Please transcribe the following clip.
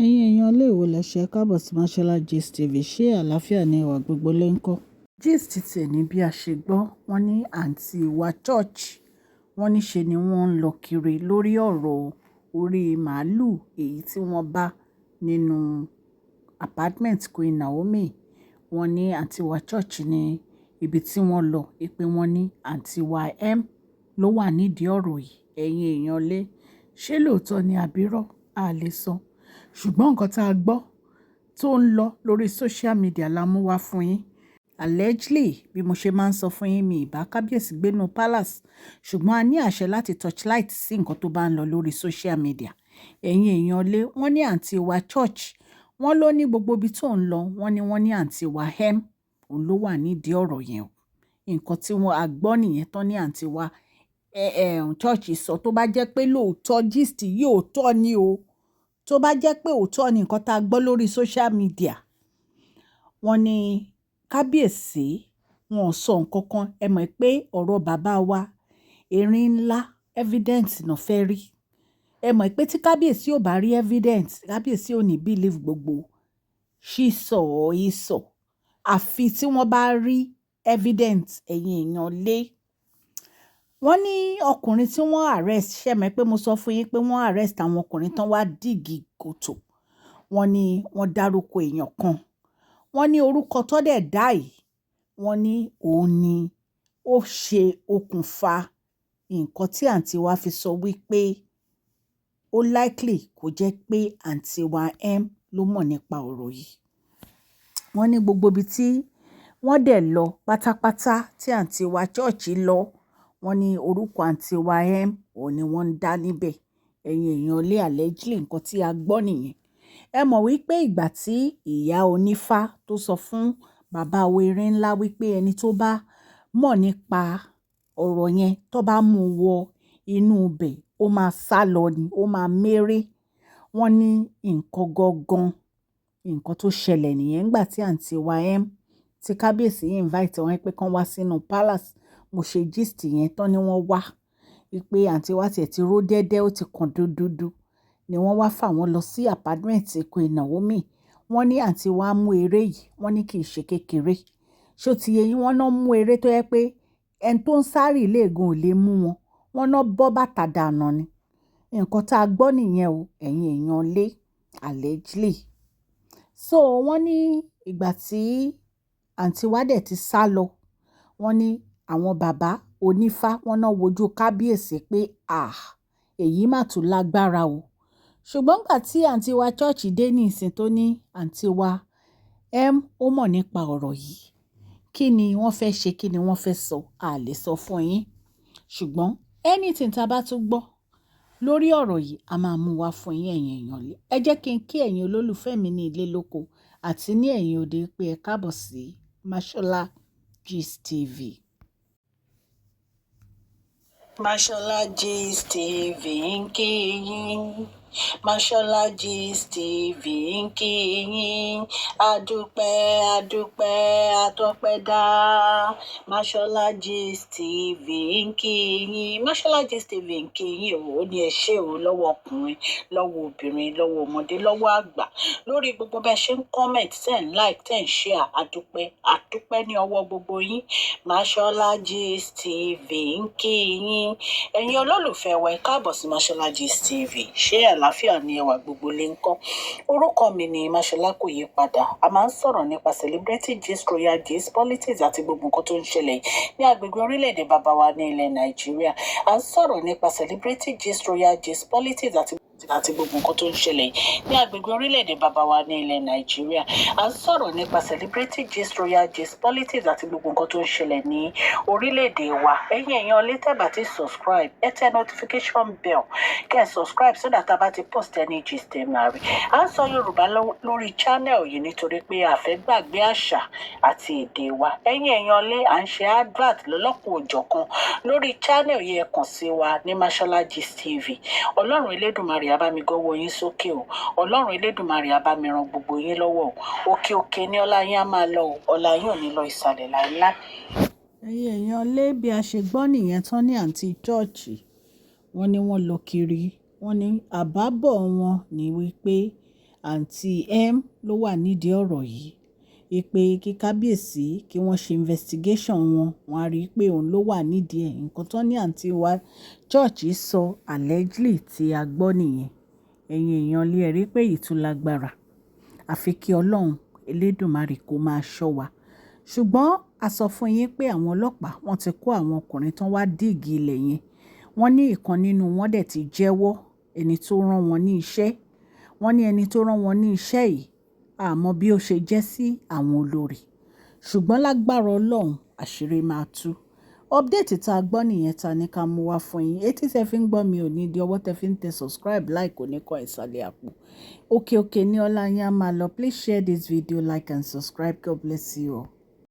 Ẹ̀yin èèyàn ilé ìwò lẹ̀ṣẹ̀ káàbọ̀ sí Mashola Gist TV. Ṣé àlàáfíà ni ìwà gbogbo lè ń kọ́? Gist tèmi bí a ṣe gbọ́, wọ́n ní àǹtí wa church, wọ́n ní ṣe ni wọ́n ń lọ kiri lórí ọ̀rọ̀ orí màálù èyí tí wọ́n bá nínú apartment Queen Naomi. Wọ́n ní àǹtí wa church ní ibi tí wọ́n lọ, pé wọ́n ní àǹtí wa M ló wà nídìí ọ̀rọ̀ yìí. Ẹ̀yin èèyàn lé, ṣé lóòótọ́ ni àbírọ́? A lè sọ. Ṣùgbọ́n nǹkan tá a gbọ́ tó ń lọ lórí social media la mú wá fún yín. Allegedly, bí mo ṣe máa ń sọ fún yín, mi ìbá kábíyèsí gbénú palace, ṣùgbọ́n a ní àṣẹ láti torchlight sí nǹkan tó bá ń lọ lórí social media. Ẹ̀yin èèyàn lé, wọ́n ní àǹtí wa church, wọ́n ló ní gbogbo ibi tó ń lọ, wọ́n ní àǹtí wa hem, òun ló wà nídìí ọ̀rọ̀ yẹn o. Nǹkan tí wọ́n a gbọ́ nìyẹn tán ní àǹtí wa church sọ. Tó bá jẹ́ pé lóòótọ́ gist yìí òótọ́ ni o, tó bá jẹ́ pé òótọ́ ni nǹkan tá a gbọ́ lórí social media, wọ́n ní kábíyèsí wọn ò sọ nǹkan kan. Ẹ mọ̀ pé ọ̀rọ̀ bàbá wa erin ńlá evidence náà fẹ́ rí. Ẹ mọ̀ pé tí kábíyèsí ò bá rí evidence, kábíyèsí ò ní believe gbogbo ṣíṣọ ìsọ. Àfi tí wọ́n bá rí evidence. Ẹ̀yin èèyàn lé, wọ́n ní ọkùnrin tí wọ́n arrest, ṣé mọ̀ pé mo sọ fún yín pé wọ́n arrest àwọn ọkùnrin tán wá dìgì kòtò. Wọ́n ní wọ́n dárúkọ èèyàn kan. Wọ́n ní orúkọ tó dẹ̀ dá yìí, wọ́n ní òun ni ó ṣe okùnfà nǹkan tí àǹtí wa fi sọ wípé ó likely kó jẹ́ pé àǹtí wa M ló mọ̀ nípa ọ̀rọ̀ yìí. Wọ́n ní gbogbo ibi tí wọ́n dẹ̀ lọ pátápátá tí àǹtí wa church lọ, wọ́n ní orúkọ àǹtí wa M òun ni wọ́n ń dá níbẹ̀. Ẹ̀yin èèyàn lé, allegedly nǹkan tí a gbọ́ nìyẹn. Ẹ mọ̀ wípé ìgbà tí ìyá onífá tó sọ fún bàbá erin ńlá wípé ẹni tó bá mọ̀ nípa ọ̀rọ̀ yẹn tó bá mú wọ inú ibẹ̀, ó máa sá lọ ni, ó máa méré. Wọ́n ní nǹkan gangan, nǹkan tó ṣẹlẹ̀ nìyẹn nígbà tí àǹtí wa M tí kábíyèsí invite wọn pé kán wá sínú palace. Mo ṣe gist yẹn tán ni wọ́n wá. Wípé àǹtí wa tiẹ̀ ti ró dẹ́dẹ́, ó ti kan dúdúdú, ni wọ́n wá fà wọ́n lọ sí apartment Queen Naomi. Wọ́n ní àǹtí wa mú eré yìí, wọ́n ní kì í ṣe kékeré. Ṣó ti yé yín, wọ́n náà mú eré tó yẹ pé ẹni tó ń sáré ilé-ìgàn ò lè mú wọn. Wọ́n náà bọ́ bàtà dànù ni. Nǹkan tá a gbọ́ nìyẹn o, ẹ̀yin èèyàn lé, allegedly. So wọ́n ní ìgbà tí àǹtí wa dẹ̀ ti sá lọ, wọ́n ní àwọn bàbá onífá, wọ́n náà wojú kábíyèsí pé èyí mà tún lágbára o. Ṣùgbọ́n nígbà tí àǹtí wa church dé ní ìsìn tó ní àǹtí wa M ó mọ̀ nípa ọ̀rọ̀ yìí, kí ni wọ́n fẹ́ ṣe, kí ni wọ́n fẹ́ sọ, a lè sọ fún yín. Ṣùgbọ́n anything tá a bá tún gbọ́ lórí ọ̀rọ̀ yìí, a máa mú wá fún yín, ẹ̀yin èèyàn lé. Ẹ jẹ́ kí n kí ẹ̀yin olólùfẹ́ mi ní ilé lóko àti ní ẹ̀yin òde pé ẹ káàbọ̀ sí Mashola Gist TV. Mashola Gist TV ń kí yín. Mashola Gist TV ń kí yín. Adúpẹ́, adúpẹ́, atọ́pẹ́dá. Mashola Gist TV ń kí yín. Mashola Gist TV ń kí yín o. Ó ní ẹ ṣé o, lọ́wọ́ ọkùnrin, lọ́wọ́ obìnrin, lọ́wọ́ ọmọdé, lọ́wọ́ àgbà. Lórí gbogbo bẹ́ẹ̀ ṣe ń comment, tẹ́ ń like, tẹ́ ń share. Adúpẹ́, adúpẹ́ ní ọwọ́ gbogbo yín. Mashola Gist TV ń kí yín. Ẹ̀yin olólùfẹ́ wa, ẹ káàbọ̀ sí Mashola Gist TV. Ṣé àlàáfíà ni ẹwà gbogbo lè ń kọ́? Orúkọ mi ni Mashola, kò yí padà. A máa ń sọ̀rọ̀ nípa celebrity gist, royal gist, politics àti gbogbo nǹkan tó ń ṣẹlẹ̀ ní agbègbè orílẹ̀-èdè bàbá wa ní ilẹ̀ Nàìjíríà. A ń sọ̀rọ̀ nípa celebrity gist, royal gist, politics àti gbogbo nǹkan tó ń ṣẹlẹ̀ ní agbègbè orílẹ̀-èdè bàbá wa ní ilẹ̀ Nàìjíríà. A ń sọ̀rọ̀ nípa celebrity gist, royal gist, politics àti gbogbo nǹkan tó ń ṣẹlẹ̀ ní orílẹ̀-èdè wa. Ẹ̀yin èèyàn lè tẹ́ bá ti subscribe, ẹ tẹ notification bell, kẹ́ ẹ subscribe so that a bá ti post any gist ẹ máa rí. A ń sọ Yorùbá lórí channel yìí nítorí pé a fẹ́ gbàgbé àṣà àti èdè wa. Ẹ̀yin èèyàn lè à ń ṣe advert lọ́lọ́kùn òjọ̀kan lórí channel yìí, ẹ kàn sí wa ní Mashola Gist TV. Ọlọ́run Elédùmarè á bá mi gọ́wọ́ yín sókè o. Ọlọ́run Elédùmarè á bá mi ran gbogbo yín lọ́wọ́ o. Òkè òkè ni ọlá yín á máa lọ o. Ọlá yín ò ní lọ ìsàlẹ̀ láíláí. Ẹ̀yin èèyàn lé, bí a ṣe gbọ́ nìyẹn tán ní àǹtí church. Wọ́n ní wọ́n lọ kiri. Wọ́n ní àbábọ̀ wọn ní wípé àǹtí m ló wà nídìí ọ̀rọ̀ yìí. Ìpè kí kábíyèsí kí wọ́n ṣe investigation wọn, wọ́n á rí i pé òun ló wà nídìí ẹ̀. Nǹkan tó ní àǹtí wa church sọ allegedly tí a gbọ́ nìyẹn. Ẹ̀yin èèyàn lé ẹ rí pé ìtúlágbára. Àfi kí Ọlọ́run Elédùmarè kó máa ṣọ́ wa. Ṣùgbọ́n a sọ fún yín pé àwọn ọlọ́pàá wọ́n ti kó àwọn ọkùnrin tán wá dìgì ilẹ̀ yẹn. Wọ́n ní ìkan nínú wọn dẹ̀ ti jẹ́wọ́ ẹni tó rán wọn ní iṣẹ́. Wọ́n ní ẹni tó rán wọn ní iṣẹ́ yìí àmọ́ bí ó ṣe jẹ́ sí àwọn olórí. Ṣùgbọ́n lágbára Ọlọ́run àṣírí máa tú. Update tá a gbọ́ nìyẹn ta ní ká mú wá fún yín. Etí tẹ́ fi ń gbọ́ mi ò ní di ọwọ́ tẹ́ fi ń tẹ subscribe like oníkan ìsàlẹ̀ àpò. Òkè òkè ní ọlá yín á máa lọ. Please share this video, like and subscribe. God bless you all.